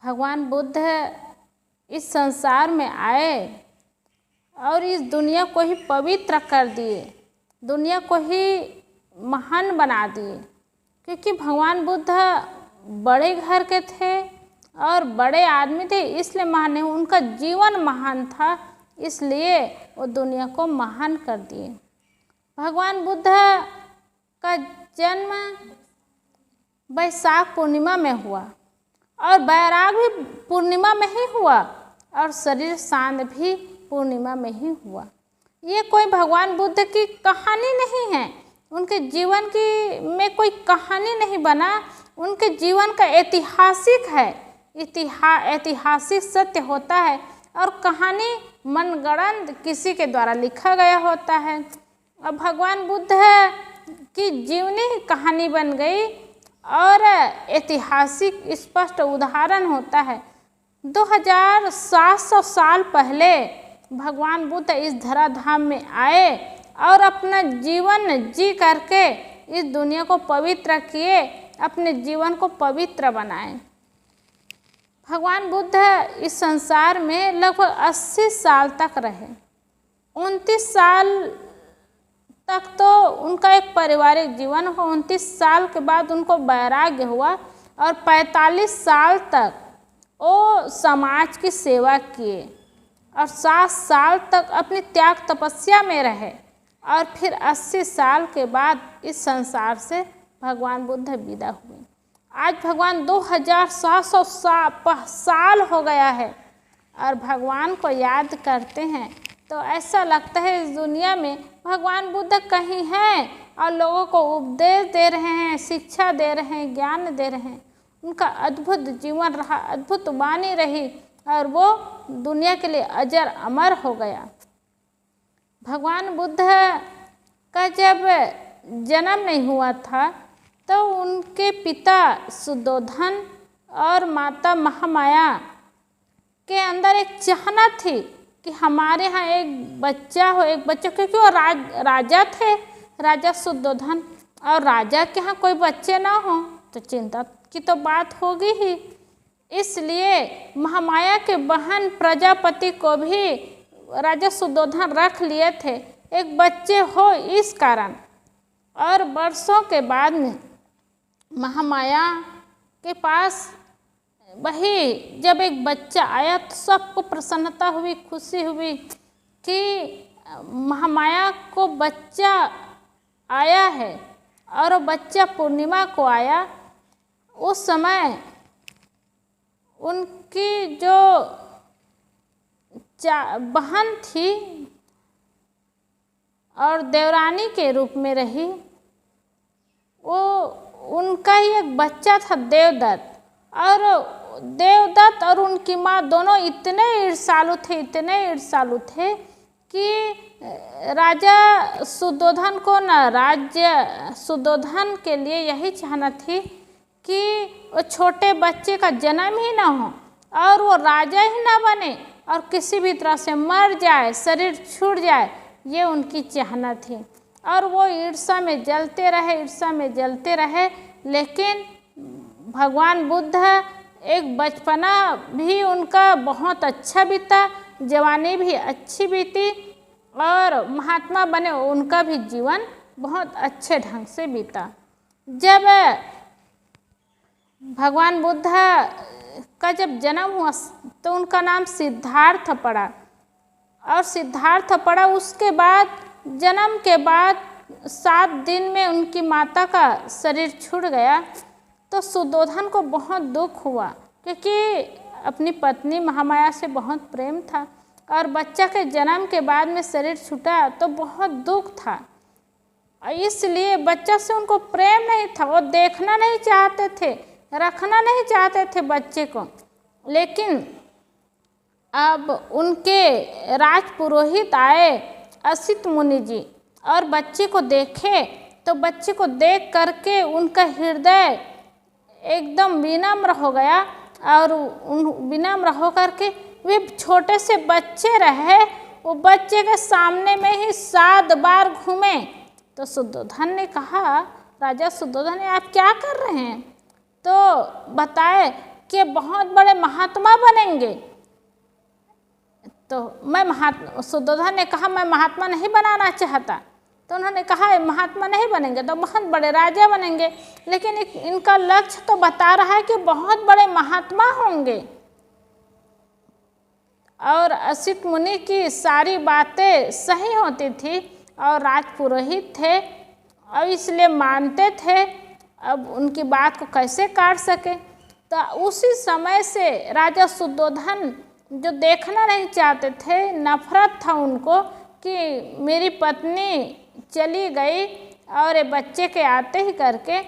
भगवान बुद्ध इस संसार में आए और इस दुनिया को ही पवित्र कर दिए, दुनिया को ही महान बना दिए। क्योंकि भगवान बुद्ध बड़े घर के थे और बड़े आदमी थे, इसलिए महान है। उनका जीवन महान था, इसलिए वो दुनिया को महान कर दिए। भगवान बुद्ध का जन्म वैशाख पूर्णिमा में हुआ और बैराग भी पूर्णिमा में ही हुआ और शरीर शांत भी पूर्णिमा में ही हुआ। ये कोई भगवान बुद्ध की कहानी नहीं है, उनके जीवन की में कोई कहानी नहीं बना, उनके जीवन का ऐतिहासिक है, ऐतिहासिक सत्य होता है और कहानी मनगढ़ंत किसी के द्वारा लिखा गया होता है। अब भगवान बुद्ध की जीवनी ही कहानी बन गई और ऐतिहासिक स्पष्ट उदाहरण होता है। 2700 साल पहले भगवान बुद्ध इस धराधाम में आए और अपना जीवन जी करके इस दुनिया को पवित्र किए, अपने जीवन को पवित्र बनाए। भगवान बुद्ध इस संसार में लगभग 80 साल तक रहे। 29 साल तक तो उनका एक पारिवारिक जीवन हुआ, 29 साल के बाद उनको वैराग्य हुआ और 45 साल तक वो समाज की सेवा किए और 7 साल तक अपनी त्याग तपस्या में रहे और फिर 80 साल के बाद इस संसार से भगवान बुद्ध विदा हुए। आज भगवान 2700 साल हो गया है और भगवान को याद करते हैं तो ऐसा लगता है इस दुनिया में भगवान बुद्ध कहीं हैं और लोगों को उपदेश दे रहे हैं, शिक्षा दे रहे हैं, ज्ञान दे रहे हैं। उनका अद्भुत जीवन रहा, अद्भुत वाणी रही और वो दुनिया के लिए अजर अमर हो गया। भगवान बुद्ध का जब जन्म नहीं हुआ था तो उनके पिता सुद्धोधन और माता महामाया के अंदर एक चाहना थी कि हमारे यहाँ एक बच्चा हो, एक बच्चा, क्योंकि वो राजा थे, राजा सुद्धोधन, और राजा के यहाँ कोई बच्चे ना हो तो चिंता की तो बात होगी ही। इसलिए महामाया के बहन प्रजापति को भी राजा सुद्धोधन रख लिए थे एक बच्चे हो इस कारण। और वर्षों के बाद में महामाया के पास वही जब एक बच्चा आया तो सबको प्रसन्नता हुई, खुशी हुई कि महामाया को बच्चा आया है और वो बच्चा पूर्णिमा को आया। उस समय उनकी जो बहन थी और देवरानी के रूप में रही, वो उनका ही एक बच्चा था देवदत्त, और देवदत्त और उनकी माँ दोनों इतने ईर्ष्यालु थे कि राजा सुद्धोधन को राज्य सुद्धोधन के लिए यही चाहना थी कि वो छोटे बच्चे का जन्म ही ना हो और वो राजा ही ना बने और किसी भी तरह से मर जाए, शरीर छूट जाए, ये उनकी चाहना थी। और वो ईर्ष्या में जलते रहे। लेकिन भगवान बुद्ध एक बचपना भी उनका बहुत अच्छा बीता, जवानी भी अच्छी बीती और महात्मा बने, उनका भी जीवन बहुत अच्छे ढंग से बीता। जब भगवान बुद्ध का जब जन्म हुआ तो उनका नाम सिद्धार्थ पड़ा और सिद्धार्थ पड़ा। उसके बाद जन्म के बाद 7 दिन में उनकी माता का शरीर छूट गया तो सुद्धोधन को बहुत दुख हुआ, क्योंकि अपनी पत्नी महामाया से बहुत प्रेम था और बच्चा के जन्म के बाद में शरीर छूटा तो बहुत दुख था। इसलिए बच्चा से उनको प्रेम नहीं था, वो देखना नहीं चाहते थे, रखना नहीं चाहते थे बच्चे को। लेकिन अब उनके राजपुरोहित आए असित मुनि जी और बच्चे को देखे तो बच्चे को देख करके उनका हृदय एकदम विनम्र हो गया और विनम्र हो करके वे छोटे से बच्चे रहे, वो बच्चे के सामने में ही 7 बार घूमे। तो सुद्धोधन ने कहा, राजा सुद्धोधन ने आप क्या कर रहे हैं? तो बताए कि बहुत बड़े महात्मा बनेंगे। तो सुद्धोधन ने कहा मैं महात्मा नहीं बनाना चाहता। तो उन्होंने कहा महात्मा नहीं बनेंगे तो बहुत बड़े राजा बनेंगे, लेकिन इनका लक्ष्य तो बता रहा है कि बहुत बड़े महात्मा होंगे। और असित मुनि की सारी बातें सही होती थी और राजपुरोहित थे और इसलिए मानते थे। अब उनकी बात को कैसे काट सके। तो उसी समय से राजा शुद्धोधन जो देखना नहीं चाहते थे, नफरत था उनको कि मेरी पत्नी चली गई और बच्चे के आते ही करके,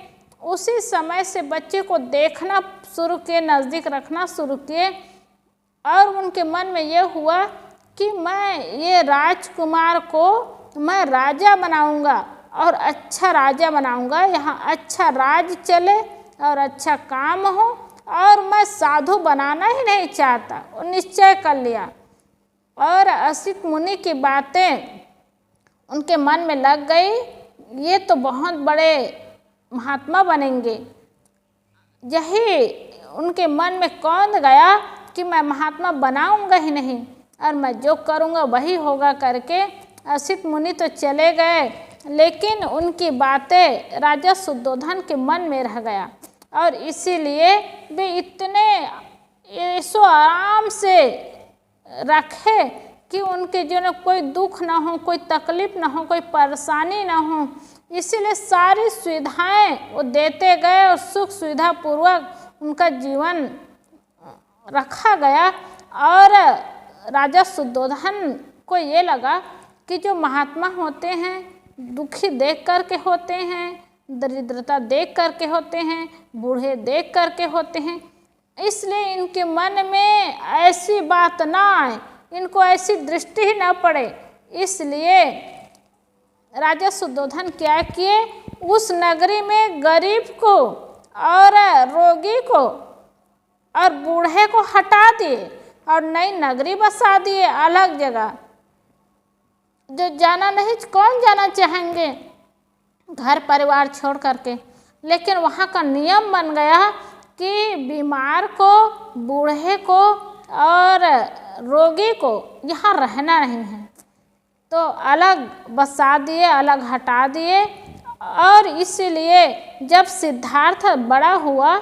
उसी समय से बच्चे को देखना शुरू किए, नज़दीक रखना शुरू किए। और उनके मन में ये हुआ कि मैं ये राजकुमार को मैं राजा बनाऊंगा और अच्छा राजा बनाऊंगा, यहाँ अच्छा राज चले और अच्छा काम हो, और मैं साधु बनाना ही नहीं चाहता। वो निश्चय कर लिया। और असित मुनि की बातें उनके मन में लग गई, ये तो बहुत बड़े महात्मा बनेंगे। यही उनके मन में कौंध गया कि मैं महात्मा बनाऊंगा ही नहीं और मैं जो करूंगा वही होगा करके असित मुनि तो चले गए, लेकिन उनकी बातें राजा शुद्धोधन के मन में रह गया। और इसीलिए वे इतने ऐसो आराम से रखे कि उनके जीवन में कोई दुख ना हो, कोई तकलीफ ना हो, कोई परेशानी ना हो। इसीलिए सारी सुविधाएं वो देते गए और सुख सुविधा पूर्वक उनका जीवन रखा गया। और राजा शुद्धोधन को ये लगा कि जो महात्मा होते हैं दुखी देख करके होते हैं, दरिद्रता देख करके होते हैं, बूढ़े देख करके होते हैं, इसलिए इनके मन में ऐसी बात ना आए, इनको ऐसी दृष्टि ही ना पड़े। इसलिए राजा शुद्धोधन क्या किए, उस नगरी में गरीब को और रोगी को और बूढ़े को हटा दिए और नई नगरी बसा दिए अलग जगह। जो जाना नहीं, कौन जाना चाहेंगे घर परिवार छोड़ करके, लेकिन वहाँ का नियम बन गया कि बीमार को, बूढ़े को और रोगी को यहाँ रहना नहीं है, तो अलग बसा दिए, अलग हटा दिए। और इसीलिए जब सिद्धार्थ बड़ा हुआ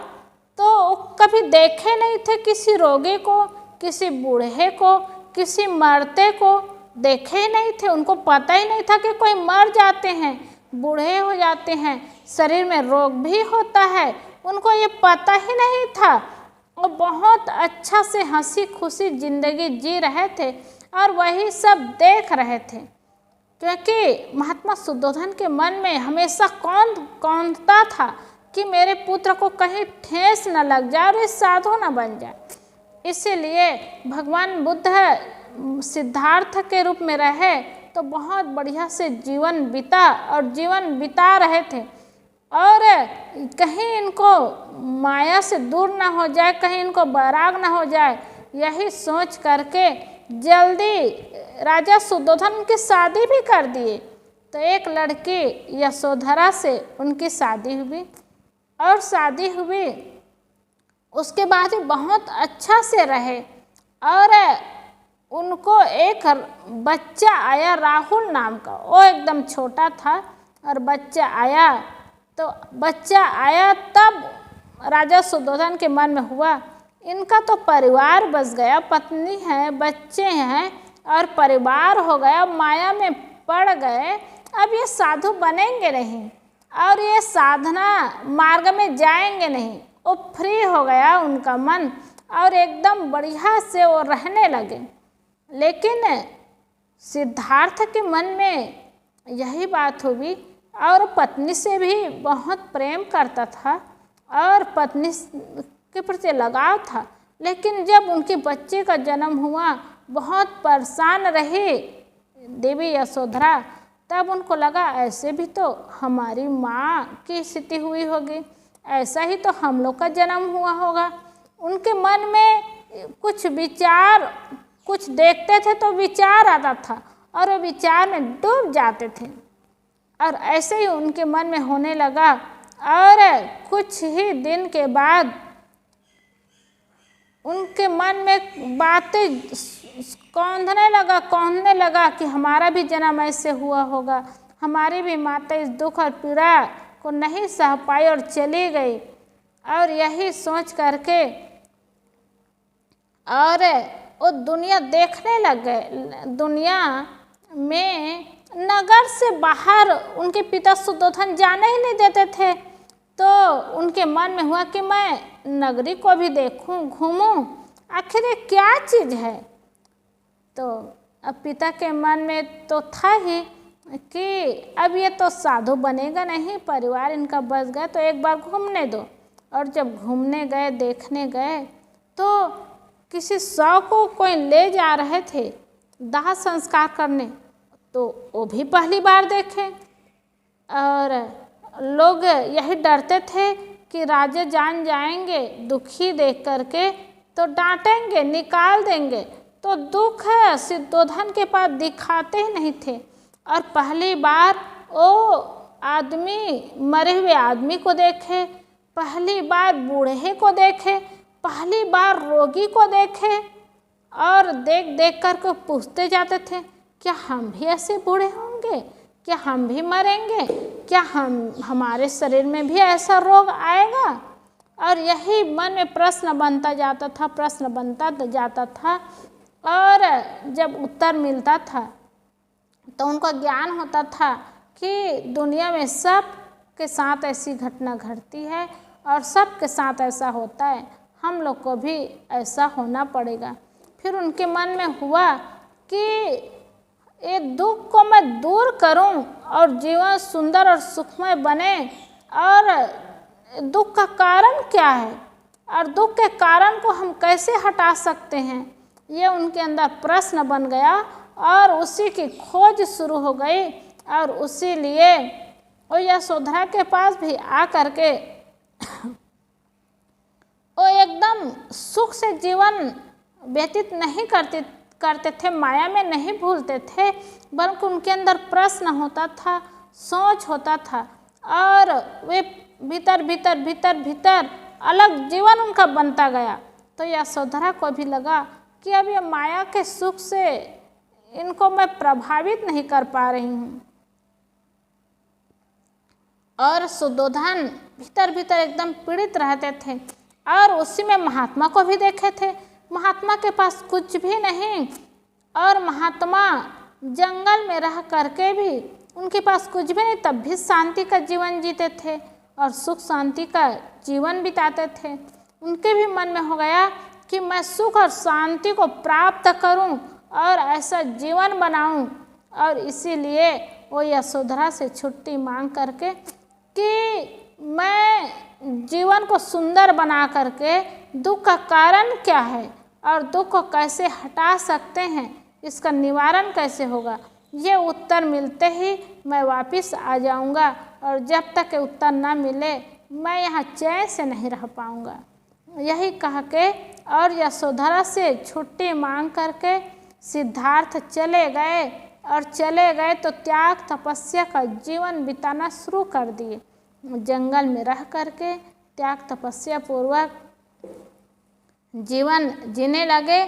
तो कभी देखे नहीं थे किसी रोगी को, किसी बूढ़े को, किसी मरते को देखे ही नहीं थे। उनको पता ही नहीं था कि कोई मर जाते हैं, बूढ़े हो जाते हैं, शरीर में रोग भी होता है, उनको ये पता ही नहीं था। और बहुत अच्छा से हंसी खुशी जिंदगी जी रहे थे और वही सब देख रहे थे, क्योंकि महात्मा शुद्धोधन के मन में हमेशा कौंधता था कि मेरे पुत्र को कहीं ठेस न लग जाए और ये साधु न बन जाए। इसीलिए भगवान बुद्ध सिद्धार्थ के रूप में रहे तो बहुत बढ़िया से जीवन बिता रहे थे। और कहीं इनको माया से दूर ना हो जाए, कहीं इनको बैराग ना हो जाए, यही सोच करके जल्दी राजा शुद्धोधन की शादी भी कर दिए। तो एक लड़की यशोधरा से उनकी शादी हुई और शादी हुई उसके बाद ही बहुत अच्छा से रहे। और उनको एक बच्चा आया राहुल नाम का, वो एकदम छोटा था और बच्चा आया। तो बच्चा आया तब राजा शुद्धोधन के मन में हुआ इनका तो परिवार बस गया, पत्नी है, बच्चे हैं और परिवार हो गया, माया में पड़ गए, अब ये साधु बनेंगे नहीं और ये साधना मार्ग में जाएंगे नहीं। वो फ्री हो गया उनका मन और एकदम बढ़िया से वो रहने लगे। लेकिन सिद्धार्थ के मन में यही बात हुई और पत्नी से भी बहुत प्रेम करता था और पत्नी के प्रति लगाव था। लेकिन जब उनके बच्चे का जन्म हुआ बहुत परेशान रही देवी यशोधरा। तब उनको लगा ऐसे भी तो हमारी माँ की स्थिति हुई होगी, ऐसा ही तो हम लोग का जन्म हुआ होगा। उनके मन में कुछ विचार, कुछ देखते थे तो विचार आता था और वो विचार में डूब जाते थे और ऐसे ही उनके मन में होने लगा। और कुछ ही दिन के बाद उनके मन में बातें कौंधने लगा कि हमारा भी जन्म ऐसे हुआ होगा, हमारी भी माता इस दुख और पीड़ा को नहीं सह पाई और चली गई। और यही सोच करके और वो दुनिया देखने लग गए। दुनिया में नगर से बाहर उनके पिता सुद्धोधन जाने ही नहीं देते थे। तो उनके मन में हुआ कि मैं नगरी को भी देखूं, घूमूं, आखिर ये क्या चीज़ है। तो अब पिता के मन में तो था ही कि अब ये तो साधु बनेगा नहीं, परिवार इनका बस गया, तो एक बार घूमने दो। और जब घूमने गए, देखने गए, तो किसी 100 को कोई ले जा रहे थे दाह संस्कार करने, तो वो भी पहली बार देखे। और लोग यही डरते थे कि राजा जान जाएंगे, दुखी देख करके तो डांटेंगे, निकाल देंगे। तो दुख सिद्धोधन के पास दिखाते ही नहीं थे। और पहली बार वो आदमी, मरे हुए आदमी को देखे, पहली बार बूढ़े को देखे, पहली बार रोगी को देखे। और देख देख कर के पूछते जाते थे, क्या हम भी ऐसे बूढ़े होंगे, क्या हम भी मरेंगे, क्या हमारे शरीर में भी ऐसा रोग आएगा। और यही मन में प्रश्न बनता जाता था। और जब उत्तर मिलता था तो उनको ज्ञान होता था कि दुनिया में सब के साथ ऐसी घटना घटती है और सब के साथ ऐसा होता है, हम लोग को भी ऐसा होना पड़ेगा। फिर उनके मन में हुआ कि ये दुख को मैं दूर करूं और जीवन सुंदर और सुखमय बने। और दुख का कारण क्या है और दुख के कारण को हम कैसे हटा सकते हैं, ये उनके अंदर प्रश्न बन गया। और उसी की खोज शुरू हो गई। और उसी लिए वो यशोधरा के पास भी आ करके वो एकदम सुख से जीवन व्यतीत नहीं करते थे, माया में नहीं भूलते थे, बल्कि उनके अंदर प्रश्न होता था, सोच होता था। और वे भीतर अलग जीवन उनका बनता गया। तो यशोधरा को भी लगा कि अब ये माया के सुख से इनको मैं प्रभावित नहीं कर पा रही हूँ। और सुद्धोधन भीतर एकदम पीड़ित रहते थे। और उसी में महात्मा को भी देखे थे, महात्मा के पास कुछ भी नहीं। और महात्मा जंगल में रह करके भी उनके पास कुछ भी नहीं, तब भी शांति का जीवन जीते थे और सुख शांति का जीवन बिताते थे। उनके भी मन में हो गया कि मैं सुख और शांति को प्राप्त करूं और ऐसा जीवन बनाऊं। और इसीलिए वो यशोधरा से छुट्टी मांग करके कि मैं जीवन को सुंदर बना करके दुख का कारण क्या है और दुख को कैसे हटा सकते हैं, इसका निवारण कैसे होगा, ये उत्तर मिलते ही मैं वापस आ जाऊंगा। और जब तक ये उत्तर ना मिले मैं यहाँ चैन से नहीं रह पाऊंगा। यही कह के और यशोधरा से छुट्टी मांग करके सिद्धार्थ चले गए। और चले गए तो त्याग तपस्या का जीवन बिताना शुरू कर दिए। जंगल में रह करके त्याग तपस्या पूर्वक जीवन जीने लगे।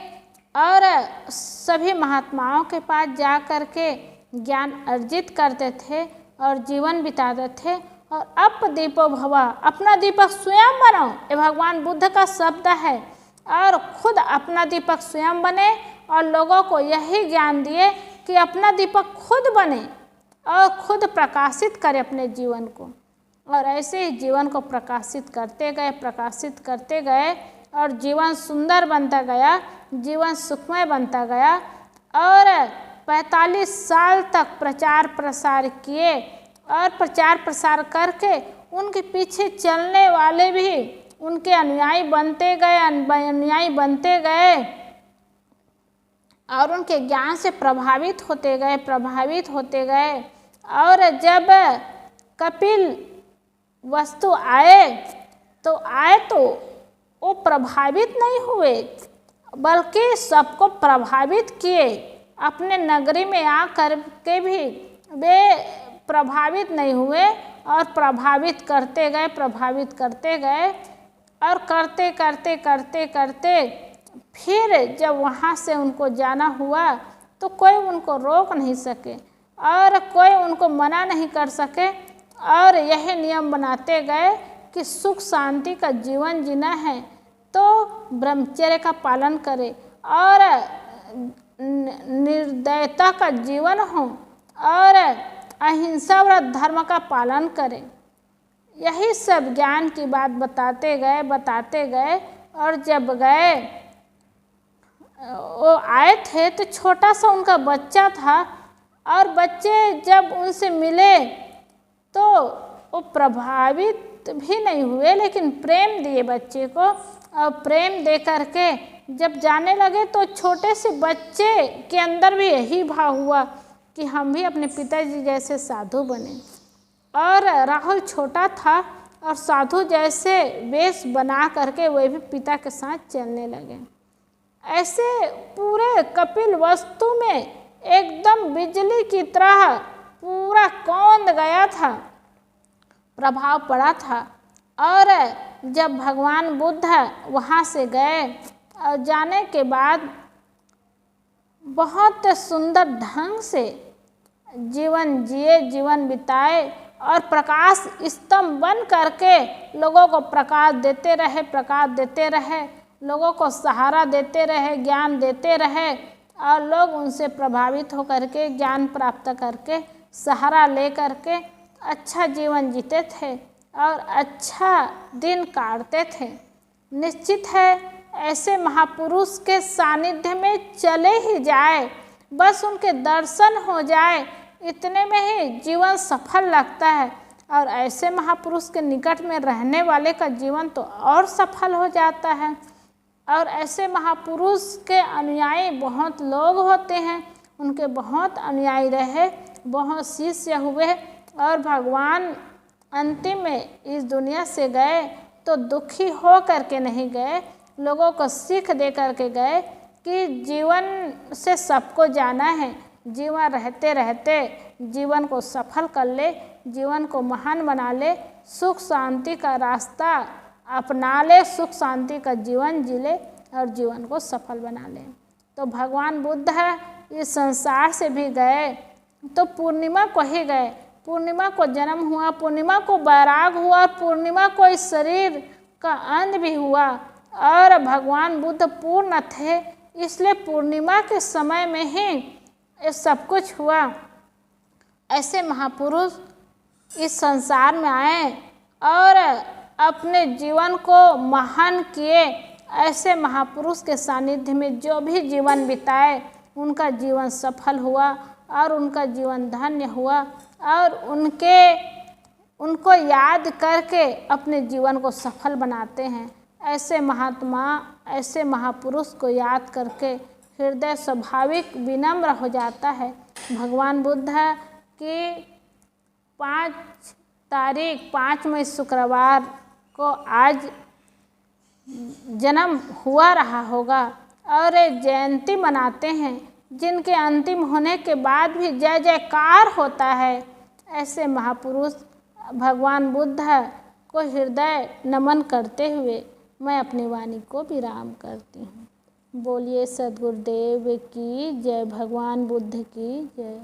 और सभी महात्माओं के पास जा कर के ज्ञान अर्जित करते थे और जीवन बिताते थे। और अप दीपो भवा, अपना दीपक स्वयं बनो, ये भगवान बुद्ध का शब्द है। और खुद अपना दीपक स्वयं बने और लोगों को यही ज्ञान दिए कि अपना दीपक खुद बने और खुद प्रकाशित करे अपने जीवन को। और ऐसे ही जीवन को प्रकाशित करते गए और जीवन सुंदर बनता गया, जीवन सुखमय बनता गया। और 45 साल तक प्रचार प्रसार किए और प्रचार प्रसार करके उनके पीछे चलने वाले भी उनके अनुयायी बनते गए और उनके ज्ञान से प्रभावित होते गए। और जब कपिल वस्तु आए तो वो प्रभावित नहीं हुए, बल्कि सबको प्रभावित किए। अपने नगरी में आकर के भी वे प्रभावित नहीं हुए और प्रभावित करते गए और करते फिर जब वहाँ से उनको जाना हुआ तो कोई उनको रोक नहीं सके और कोई उनको मना नहीं कर सके, और यही नियम बनाते गए कि सुख शांति का जीवन जीना है तो ब्रह्मचर्य का पालन करें और निर्दयता का जीवन हो और अहिंसा व्रत धर्म का पालन करें। यही सब ज्ञान की बात बताते गए और जब गए वो आए थे तो छोटा सा उनका बच्चा था, और बच्चे जब उनसे मिले तो वो प्रभावित भी नहीं हुए, लेकिन प्रेम दिए बच्चे को, और प्रेम दे करके जब जाने लगे तो छोटे से बच्चे के अंदर भी यही भाव हुआ कि हम भी अपने पिताजी जैसे साधु बने। और राहुल छोटा था और साधु जैसे वेश बना करके वे भी पिता के साथ चलने लगे। ऐसे पूरे कपिल वस्तु में एकदम बिजली की तरह पूरा कौंध गया था, प्रभाव पड़ा था। और जब भगवान बुद्ध वहाँ से गए और जाने के बाद बहुत सुंदर ढंग से जीवन जिए, जीवन बिताए और प्रकाश स्तंभ बन करके लोगों को प्रकाश देते रहे, लोगों को सहारा देते रहे, ज्ञान देते रहे, और लोग उनसे प्रभावित होकर के ज्ञान प्राप्त करके सहारा ले करके अच्छा जीवन जीते थे और अच्छा दिन काटते थे। निश्चित है ऐसे महापुरुष के सानिध्य में चले ही जाए, बस उनके दर्शन हो जाए, इतने में ही जीवन सफल लगता है। और ऐसे महापुरुष के निकट में रहने वाले का जीवन तो और सफल हो जाता है। और ऐसे महापुरुष के अनुयायी बहुत लोग होते हैं, उनके बहुत अनुयायी रहे, बहुत शिष्य हुए, और भगवान अंतिम में इस दुनिया से गए तो दुखी हो करके नहीं गए, लोगों को सीख दे करके गए कि जीवन से सबको जाना है, जीवन रहते रहते जीवन को सफल कर ले, जीवन को महान बना ले, सुख शांति का रास्ता अपना ले, सुख शांति का जीवन जी ले और जीवन को सफल बना ले। तो भगवान बुद्ध इस संसार से भी गए तो पूर्णिमा को ही गए, पूर्णिमा को जन्म हुआ, पूर्णिमा को वैराग हुआ, पूर्णिमा को इस शरीर का अंत भी हुआ। और भगवान बुद्ध पूर्ण थे, इसलिए पूर्णिमा के समय में ही ये सब कुछ हुआ। ऐसे महापुरुष इस संसार में आए और अपने जीवन को महान किए। ऐसे महापुरुष के सानिध्य में जो भी जीवन बिताए उनका जीवन सफल हुआ और उनका जीवन धन्य हुआ, और उनको याद करके अपने जीवन को सफल बनाते हैं। ऐसे महात्मा, ऐसे महापुरुष को याद करके हृदय स्वाभाविक विनम्र हो जाता है। भगवान बुद्ध की 5 मई शुक्रवार को आज जन्म हुआ रहा होगा और एक जयंती मनाते हैं, जिनके अंतिम होने के बाद भी जय जयकार होता है। ऐसे महापुरुष भगवान बुद्ध को हृदय नमन करते हुए मैं अपनी वाणी को विराम करती हूँ। बोलिए सद्गुरुदेव की जय, भगवान बुद्ध की जय।